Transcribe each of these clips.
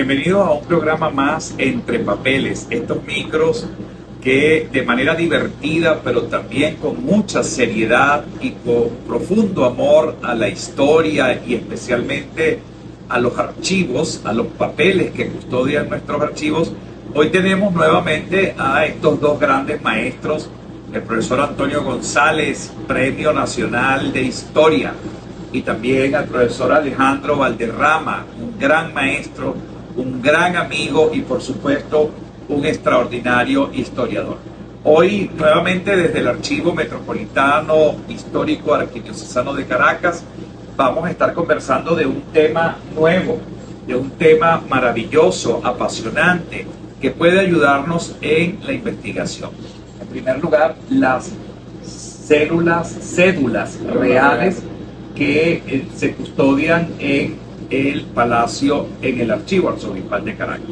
Bienvenidos a un programa más Entre Papeles, estos micros que de manera divertida, pero también con mucha seriedad y con profundo amor a la historia y especialmente a los archivos, a los papeles que custodian nuestros archivos. Hoy tenemos nuevamente a estos dos grandes maestros, el profesor Antonio González, Premio Nacional de Historia, y también al profesor Alejandro Valderrama, un gran maestro, un gran amigo y por supuesto un extraordinario historiador. Hoy nuevamente desde el Archivo Metropolitano Histórico Arquidiocesano de Caracas vamos a estar conversando de un tema nuevo, de un tema maravilloso, apasionante, que puede ayudarnos en la investigación. En primer lugar, las cédulas reales que se custodian en el Palacio, en el Archivo Arzobispal de Caracas.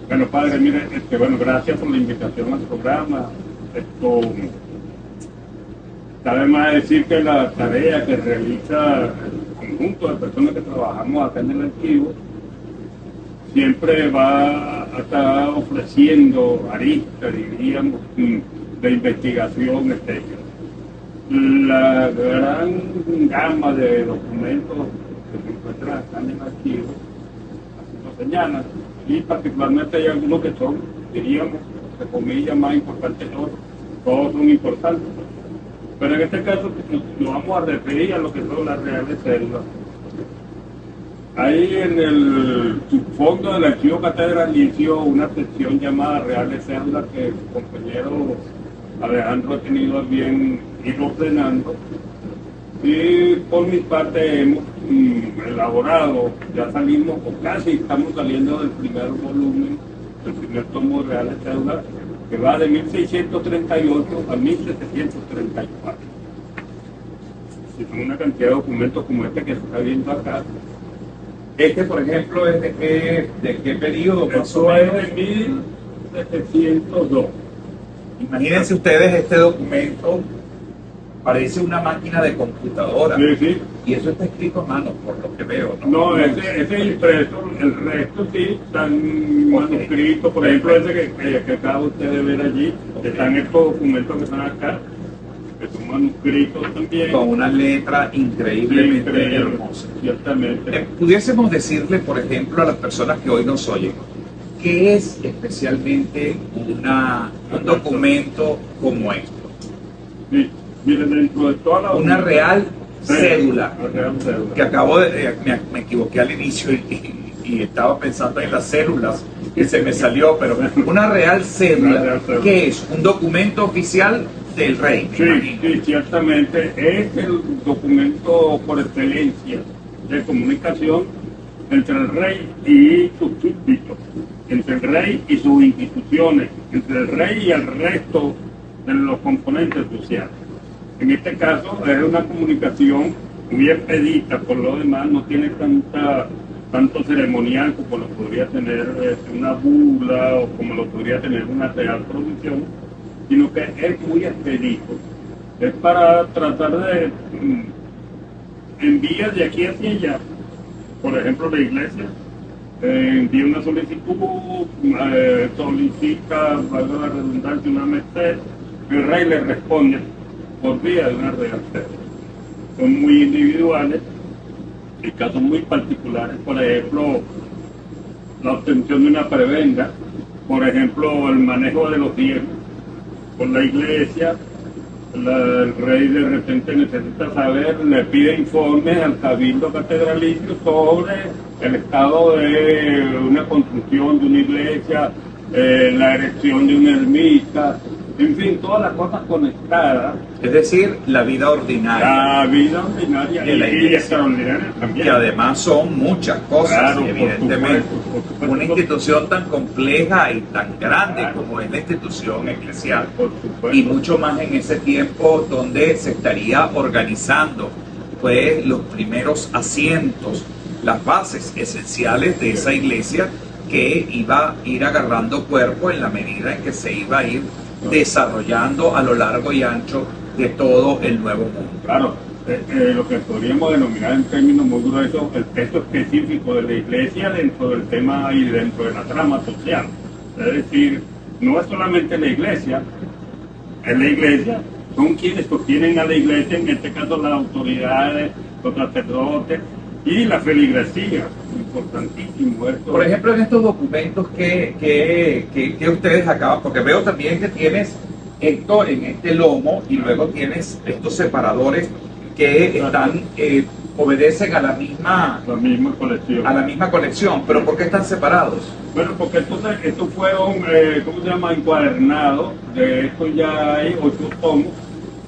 Bueno, padre, mire, gracias por la invitación al programa. Cabe más decir que la tarea que realiza el conjunto de personas que trabajamos acá en el archivo siempre va a estar ofreciendo aristas, diríamos, de investigación, etc. La gran gama de documentos que se encuentran acá en el archivo, así lo señalan, y particularmente hay algunos que son, diríamos, de comillas, más importantes que otros. Todos son importantes. Pero en este caso nos vamos a referir a lo que son las reales cédulas. Ahí en el subfondo del archivo catedralicio una sección llamada reales cédulas que el compañero Alejandro ha tenido a bien ir ordenando. Y por mi parte hemos elaborado, ya salimos, o casi estamos saliendo del primer volumen, del primer tomo de reales cédulas, que va de 1638 a 1734. Y son una cantidad de documentos como este que se está viendo acá. Este, por ejemplo, ¿es de qué periodo? Eso es de 1702. Imagínense ustedes este documento, parece una máquina de computadora. Sí, sí. Y eso está escrito a mano, por lo que veo, ¿no? No, ese es impreso, el resto sí están manuscritos, por ejemplo ese que acaba usted de ver allí, están estos documentos que están acá, que son manuscritos también. Con una letra increíblemente hermosa. Ciertamente. Pudiésemos decirle, por ejemplo, a las personas que hoy nos oyen, ¿qué es especialmente un documento como esto? Sí, miren, dentro de toda la... Una real cédula, cédula. que acabo de, me equivoqué al inicio y estaba pensando en las células que se me salió, pero una real cédula, ¿qué es? Un documento oficial del rey. Sí, ciertamente es el documento por excelencia de comunicación entre el rey y sus súbditos, entre el rey y sus instituciones, entre el rey y el resto de los componentes sociales. En este caso es una comunicación muy expedita, por lo demás no tiene tanto ceremonial como lo podría tener una bula o como lo podría tener una real producción, sino que es muy expedito. Es para tratar de enviar de aquí hacia allá. Por ejemplo, la iglesia envía una solicitud, solicita, valga la redundancia, una merced, el rey le responde por vía de una real cédula. Son muy individuales, en casos muy particulares, por ejemplo, la obtención de una prebenda, por ejemplo, el manejo de los diezmos por la iglesia. El rey de repente necesita saber, le pide informes al cabildo catedralicio sobre el estado de una construcción de una iglesia, la erección de una ermita, en fin, todas las cosas conectadas. Es decir, la vida ordinaria. La vida ordinaria de la y iglesia, extraordinaria también. Que además son muchas cosas, claro, evidentemente. Por supuesto. Una institución tan compleja y tan grande como es la institución eclesial. Por supuesto. Y mucho más en ese tiempo donde se estaría organizando pues los primeros asientos, las bases esenciales de esa iglesia que iba a ir agarrando cuerpo en la medida en que se iba a ir desarrollando a lo largo y ancho de todo el Nuevo Mundo. Claro, lo que podríamos denominar en términos muy gruesos el peso específico de la iglesia dentro del tema y dentro de la trama social. Es decir, no es solamente la iglesia, es la iglesia, son quienes sostienen a la iglesia, en este caso las autoridades, los sacerdotes y la feligresía, importantísimo esto. Por ejemplo, en estos documentos que ustedes acaban, porque veo también que tienes esto en este lomo y luego tienes estos separadores que están, obedecen a la misma colección. A la misma colección, pero ¿por qué están separados? Bueno, porque estos fueron, ¿cómo se llama? Encuadernados. De esto ya hay 8 tomos.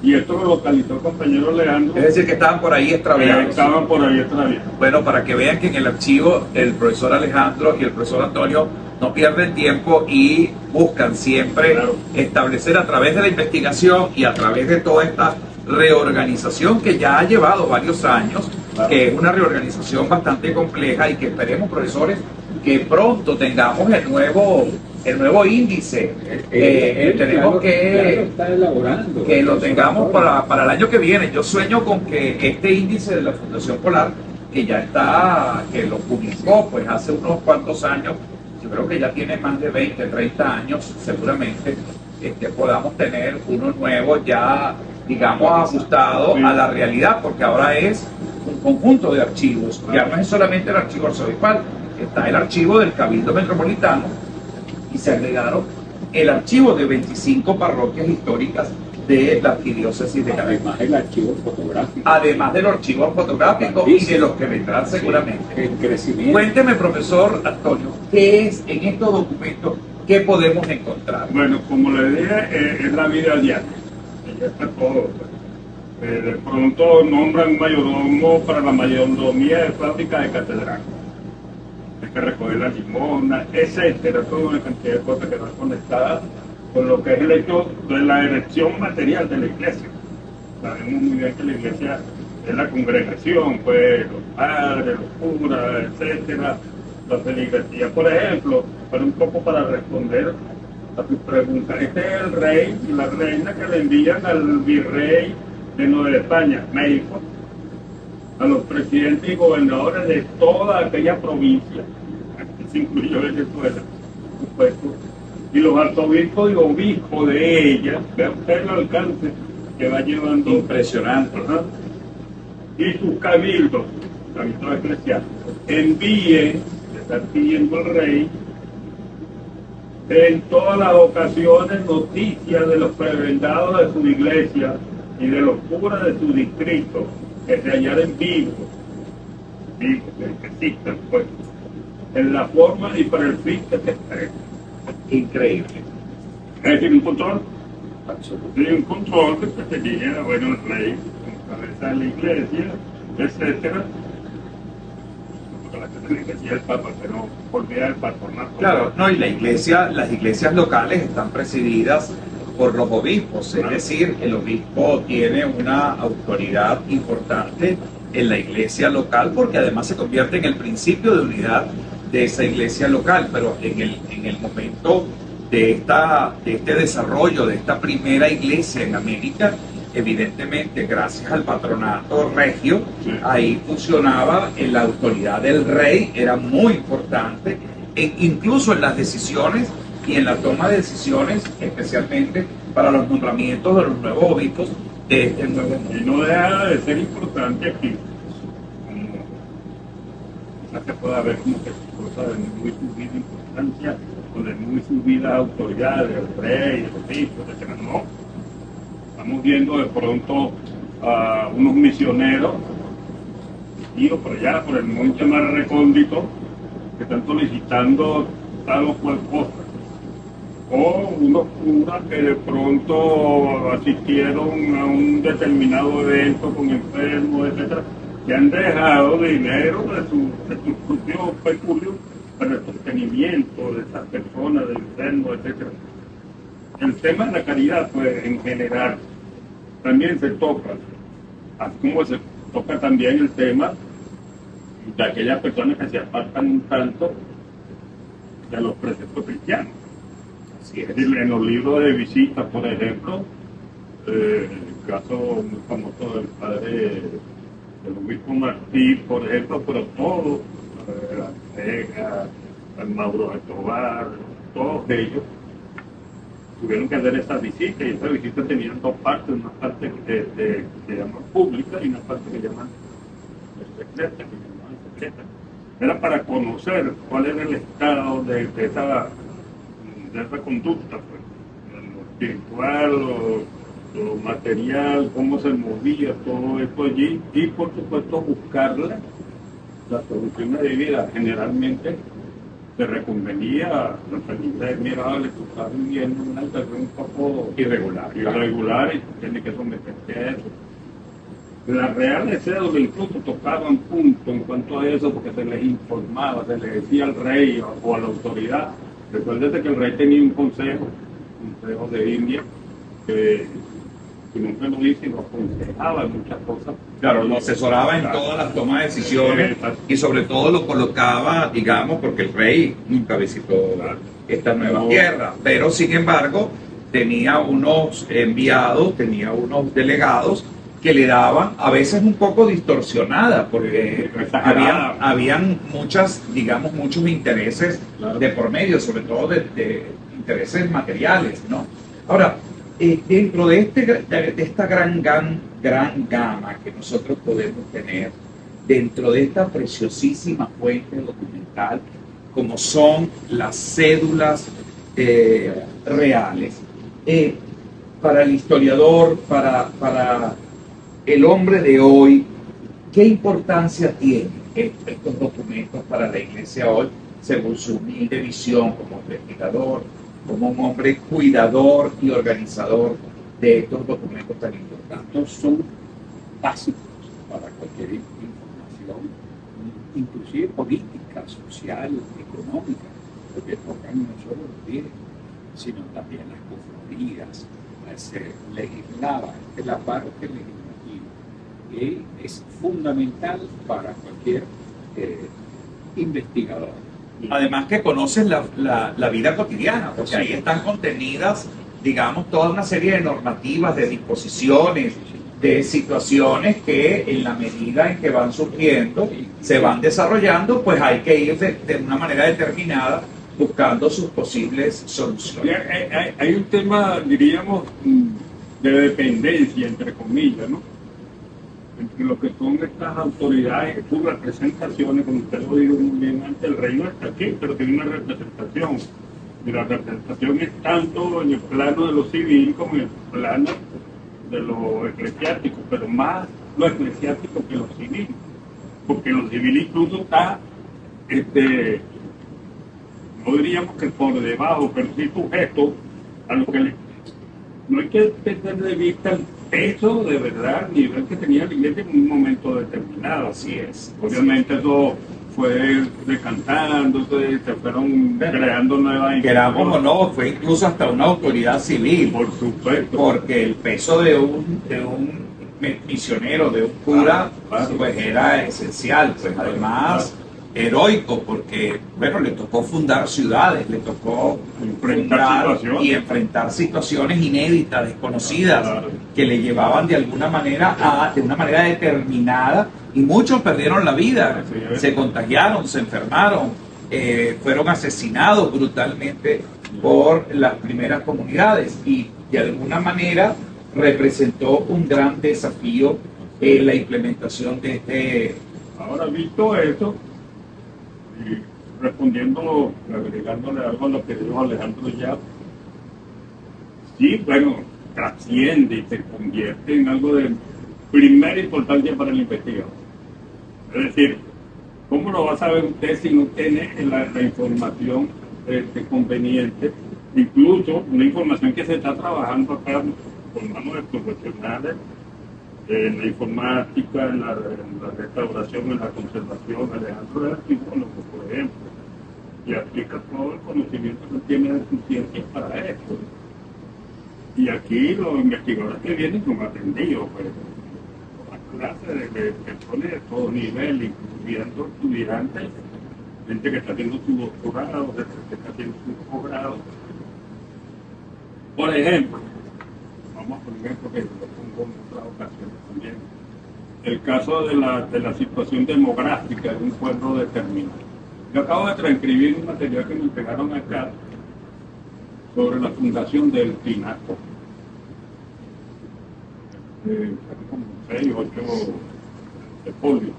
Y esto lo localizó el compañero Leandro. Es decir, que estaban por ahí extraviados. Estaban por ahí extraviados. Bueno, para que vean que en el archivo el profesor Alejandro y el profesor Antonio no pierden tiempo y buscan siempre establecer a través de la investigación y a través de toda esta reorganización que ya ha llevado varios años, que es una reorganización bastante compleja y que esperemos, profesores, que pronto tengamos el nuevo índice. Tenemos que está elaborando, que lo tengamos para el año que viene. Yo sueño con que este índice de la Fundación Polar, que ya está, que lo publicó pues hace unos cuantos años, yo creo que ya tiene más de 20, 30 años seguramente, podamos tener uno nuevo ya, digamos, ajustado a la realidad, porque ahora es un conjunto de archivos, ya no es solamente el archivo arzobispal, está el archivo del Cabildo Metropolitano y se agregaron el archivo de 25 parroquias históricas de la arquidiócesis de Caracas. Además el archivo fotográfico. Además del archivo fotográfico y de los que vendrán seguramente. El crecimiento. Cuénteme, profesor Antonio, ¿qué es en estos documentos que podemos encontrar? Bueno, como le dije, es la vida diaria. Ya está todo. De pronto nombran un mayordomo para la mayordomía de fábrica de catedral. Hay que recoger la limosna, etcétera, toda una cantidad de cosas que van conectadas con lo que es el hecho de la erección material de la iglesia. Sabemos muy bien que la iglesia es la congregación, pues los padres, los curas, etcétera, la feligresía. Por ejemplo, para responder a tu pregunta, este es el rey y la reina que le envían al virrey de Nueva España, México, a los presidentes y gobernadores de toda aquella provincia, aquí se incluyó Venezuela, por supuesto, y los arzobispos y obispos de ella. Vean usted el alcance que va llevando. Impresionante. Y sus cabildos eclesiásticos, envíen, le está pidiendo el rey, en todas las ocasiones noticias de los prebendados de su iglesia y de los curas de su distrito, que se hallaren vivos, que existan, pues, en la forma y para el fin que se expresa. Increíble. Es decir, un control. Absoluto. Sí, un control que tenía, bueno, el rey, cabeza de la iglesia, etcétera. La iglesia del Papa, pero volvía al patronato. Claro, no, y las iglesias locales están presididas por los obispos, es decir, el obispo tiene una autoridad importante en la iglesia local porque además se convierte en el principio de unidad de esa iglesia local, pero en el momento de este desarrollo de esta primera iglesia en América, evidentemente gracias al patronato regio, ahí funcionaba la autoridad del rey, era muy importante, incluso en las decisiones y en la toma de decisiones, especialmente para los nombramientos de los nuevos obispos de este nuevo mundo. Y no deja de ser importante aquí, como se puede ver como que cosas de muy subida importancia o de muy subida autoridad del rey, del obispo, etc. No. Estamos viendo de pronto a unos misioneros idos por allá, por el monte más recóndito, que están solicitando tal o cual cosa. O unos curas que de pronto asistieron a un determinado evento con enfermos, etcétera, que han dejado dinero de sus propios peculios para el sostenimiento de esas personas, de enfermos, etcétera. El tema de la caridad, pues, en general, también se toca, así como se toca también el tema de aquellas personas que se apartan un tanto de los preceptos cristianos. Es decir, en los libros de visitas, por ejemplo, caso muy famoso del padre del obispo Martí, por ejemplo, pero todos, Arcega, Mauro Escobar, todos ellos tuvieron que hacer esa visita, y esa visita tenía dos partes, una parte que se llama pública y una parte que llaman secreta, que llamaban secreta. Era para conocer cuál era el estado de esa conducta, pues, lo espiritual, lo material, cómo se movía todo esto allí, y por supuesto buscarle las soluciones de vida. Generalmente se reconvenía, los feligreses miraban, le estaban viviendo una situación un poco irregular, y tiene que someterse a eso. Las reales cédulas incluso tocaban punto en cuanto a eso, porque se les informaba, se les decía al rey o a la autoridad. Recuérdese que el rey tenía un consejo de India, que nunca lo dice, lo aconsejaba en muchas cosas. Claro, lo asesoraba en todas las tomas de decisiones y sobre todo lo colocaba, digamos, porque el rey nunca visitó esta nueva tierra, pero sin embargo tenía unos enviados, tenía unos delegados que le daban, a veces un poco distorsionada, porque habían muchas, digamos, muchos intereses de por medio, sobre todo de intereses materiales, ¿no? Ahora, dentro de esta gran gama que nosotros podemos tener, dentro de esta preciosísima fuente documental, como son las cédulas reales, para el historiador, para el hombre de hoy, ¿qué importancia tienen estos documentos para la Iglesia hoy, según su humilde visión como investigador, como un hombre cuidador y organizador de estos documentos tan importantes? Estos son básicos para cualquier información, inclusive política, social, económica, porque tocan no solo los bienes, sino también las cofradías, se legislaba, es la parte legislativa, que es fundamental para cualquier investigador. Además que conoces la vida cotidiana, porque ahí están contenidas, digamos, toda una serie de normativas, de disposiciones, de situaciones que en la medida en que van surgiendo, se van desarrollando, pues hay que ir de una manera determinada buscando sus posibles soluciones. Hay un tema, diríamos, de dependencia, entre comillas, ¿no? Entre lo que son estas autoridades, sus representaciones, como usted lo dijo muy bien antes, el rey no está aquí, pero tiene una representación. Y la representación es tanto en el plano de lo civil como en el plano de lo eclesiástico, pero más lo eclesiástico que lo civil, porque lo civil incluso está, no diríamos que por debajo, pero sí sujeto a lo que no hay que perder de vista el peso de verdad, el nivel que tenía la iglesia en un momento determinado. Así es. Obviamente eso fue decantando, se fueron creando nuevas... Queramos o no, fue incluso hasta una autoridad civil. Por supuesto. Porque el peso de un misionero, de un cura, pues era esencial. Pues además, heroico, porque, bueno, le tocó fundar ciudades, le tocó enfrentar situaciones inéditas, desconocidas, que le llevaban de alguna manera de una manera determinada, y muchos perdieron la vida, se contagiaron, se enfermaron, fueron asesinados brutalmente por las primeras comunidades, y de alguna manera representó un gran desafío en la implementación de este... Ahora, visto eso, y respondiendo, agregándole algo a lo que dijo Alejandro ya, sí, bueno, trasciende y se convierte en algo de primera importancia para el investigador. Es decir, ¿cómo lo va a saber usted si no tiene la información conveniente? Incluso una información que se está trabajando acá con manos de profesionales en la informática, en la restauración, en la conservación. Alejandro es arqueólogo, por ejemplo, y aplica todo el conocimiento que tiene de su ciencia para esto. Y aquí los investigadores que vienen son atendidos, pues, con las clases de personas de todo nivel, incluyendo estudiantes, gente que está haciendo su doctorado, gente que está haciendo su posgrado. Por ejemplo, vamos vamos a poner porque lo pongo en otras ocasiones también. El caso de la situación demográfica de un pueblo determinado. Yo acabo de transcribir un material que me entregaron acá sobre la fundación del Tinaco. Como 6, 8 folios.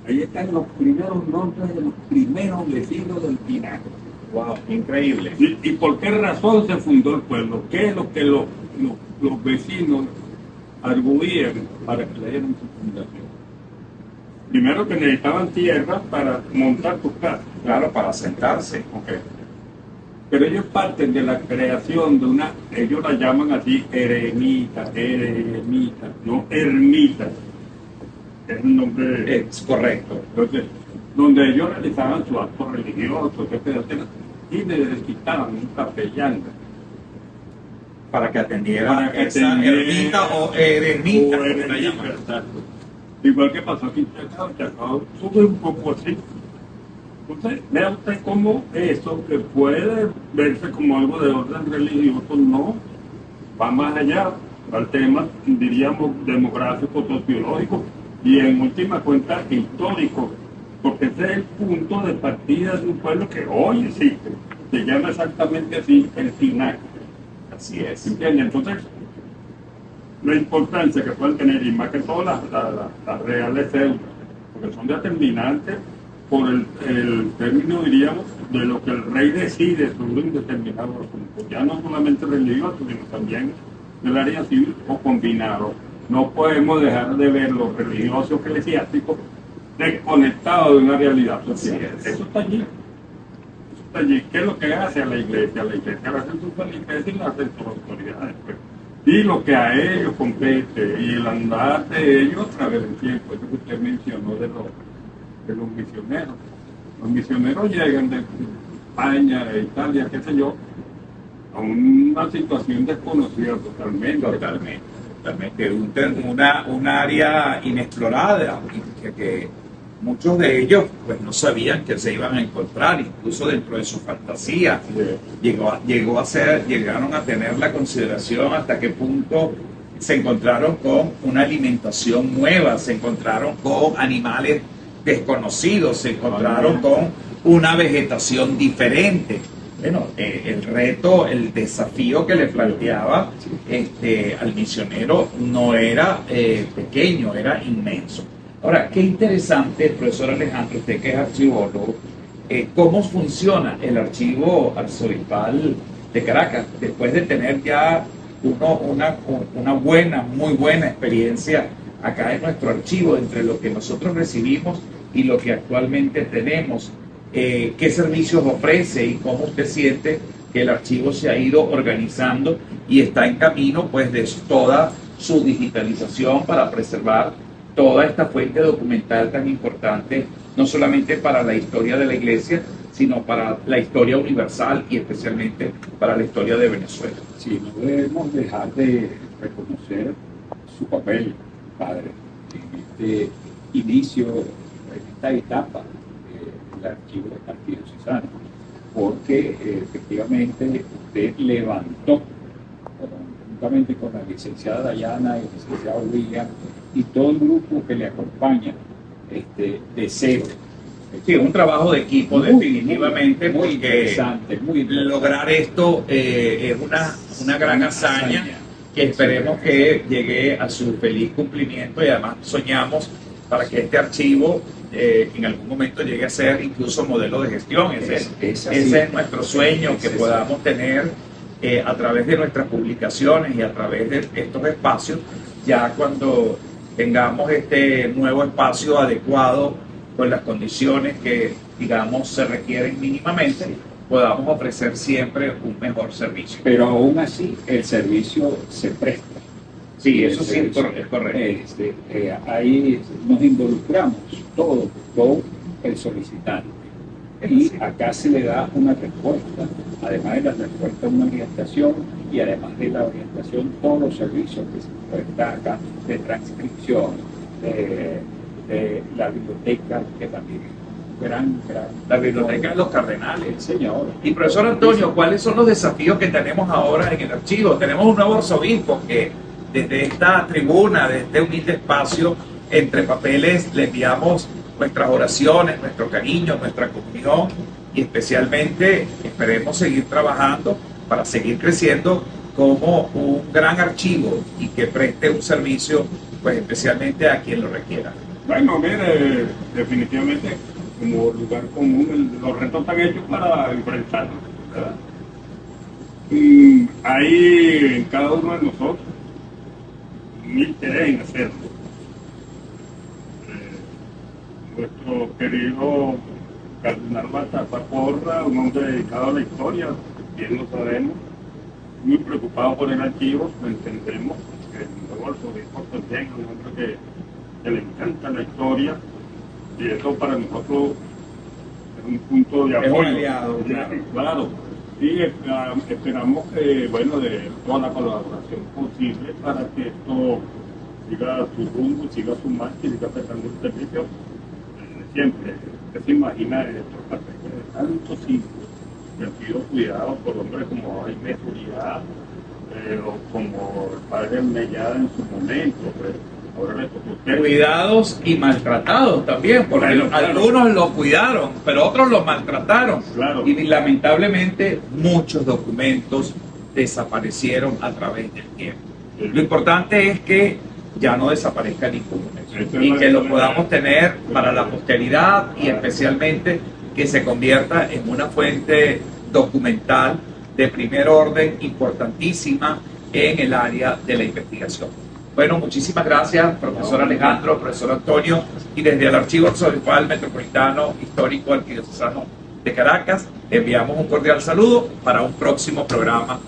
Ahí están los primeros nombres de los primeros vecinos del Tinaco. Wow, increíble. ¿Y por qué razón se fundó el pueblo? ¿Qué es lo que los vecinos arguían para que le dieran su fundación? Primero que necesitaban tierra para montar sus casas. Claro, para sentarse. Okay. Pero ellos parten de la creación de una, ellos la llaman así, eremita, no ermita. Es el nombre. Es correcto. Entonces, donde ellos realizaban sus actos religiosos, etcétera, y necesitaban un capellán Para que atendiera para que esa atendiera- ermita o eremita. o como la eremita, llaman. exacto. Igual que pasó aquí en Chacao sube un poco así. Entonces, vea usted cómo eso, que puede verse como algo de orden religioso, no, va más allá, va al tema, diríamos, demográfico, sociológico y en última cuenta histórico, porque ese es el punto de partida de un pueblo que hoy existe, se llama exactamente así, el Tinaco. Así es. ¿Entiendes? Entonces, la importancia que pueden tener, y más que todo las reales cédulas, porque son determinantes por el término, diríamos, de lo que el rey decide sobre un determinado asunto, ya no solamente religioso, sino también del área civil o combinado. No podemos dejar de ver lo religioso eclesiástico desconectado de una realidad social. Así es. Eso está allí. Eso está allí. ¿Qué es lo que hace a la iglesia? La iglesia la hacen sus feligreses y la hacen sus autoridades. Pues. Y lo que a ellos compete y el andar de ellos a través del tiempo, eso que usted mencionó de los misioneros. Los misioneros llegan de España, de Italia, qué sé yo, a una situación desconocida totalmente. Totalmente. Un área inexplorada que muchos de ellos pues no sabían que se iban a encontrar, incluso dentro de su fantasía. Llegaron a tener la consideración hasta qué punto se encontraron con una alimentación nueva, se encontraron con animales desconocidos, se encontraron con una vegetación diferente. Bueno, el reto, el desafío que le planteaba al misionero no era pequeño, era inmenso. Ahora, qué interesante, profesor Alejandro, usted que es archivólogo, cómo funciona el archivo arzobispal de Caracas, después de tener ya una muy buena experiencia acá en nuestro archivo, entre lo que nosotros recibimos y lo que actualmente tenemos. ¿Qué servicios ofrece y cómo usted siente que el archivo se ha ido organizando y está en camino pues de toda su digitalización para preservar toda esta fuente documental tan importante, no solamente para la historia de la Iglesia, sino para la historia universal y especialmente para la historia de Venezuela? Sí, no debemos dejar de reconocer su papel, padre, en este inicio, en esta etapa del archivo de Castillo Cisano, porque efectivamente usted levantó, juntamente con la licenciada Dayana y el licenciado William y todo el grupo que le acompaña, de cero. Sí, un trabajo de equipo definitivamente, muy porque interesante, muy interesante. lograr esto es una gran hazaña que esperemos que llegue a su feliz cumplimiento, y además soñamos para que este archivo en algún momento llegue a ser incluso modelo de gestión. Ese es nuestro sueño, que podamos tener a través de nuestras publicaciones y a través de estos espacios, ya cuando tengamos este nuevo espacio adecuado con las condiciones que, digamos, se requieren mínimamente, podamos ofrecer siempre un mejor servicio. Pero aún así el servicio se presta. Sí, eso sí es correcto. Ahí nos involucramos todo el solicitante. Y acá se le da una respuesta, además de la respuesta, una orientación, y además de la orientación, todos los servicios que se prestan acá, de transcripción, de la biblioteca, que también gran. La Biblioteca de los Cardenales. Señor. Y profesor Antonio, ¿cuáles son los desafíos que tenemos ahora en el archivo? Tenemos un nuevo arzobispo que desde esta tribuna, desde este humilde espacio, Entre Papeles, le enviamos nuestras oraciones, nuestro cariño, nuestra comunión y especialmente esperemos seguir trabajando para seguir creciendo como un gran archivo y que preste un servicio pues especialmente a quien lo requiera. Bueno, mire, definitivamente como lugar común, los retos están hechos para enfrentarlos, ¿verdad? Hay en cada uno de nosotros un interés en hacerlo. Nuestro querido Cardenal Baltasar Porra, un hombre dedicado a la historia, bien lo sabemos, muy preocupado por el archivo, lo entendemos, el nuevo arzobispo también, un hombre que le encanta la historia, y eso para nosotros es un punto de apoyo. Es un aliado, claro. Y esperamos que, bueno, de toda la colaboración posible para que esto siga su rumbo, siga su marcha y siga prestando el servicio siempre. Usted se imagina estos papeles de tantos siglos que han sido cuidados por hombres como Jaime Zuria, o como el padre Mellada en su momento, pues. Ahora Cuidados y maltratados también, porque claro. Algunos los cuidaron, pero otros los maltrataron. Claro. Y lamentablemente muchos documentos desaparecieron a través del tiempo. Sí. Lo importante es que ya no desaparezca ninguno Eso y es que lo lo podamos tener para la posteridad y especialmente que se convierta en una fuente documental de primer orden importantísima en el área de la investigación. Bueno, muchísimas gracias, profesor Alejandro, profesor Antonio, y desde el Archivo Arzobispal Metropolitano Histórico Arquidiocesano de Caracas, enviamos un cordial saludo para un próximo programa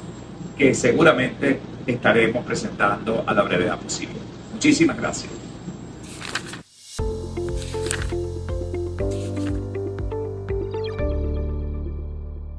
que seguramente estaremos presentando a la brevedad posible. Muchísimas gracias.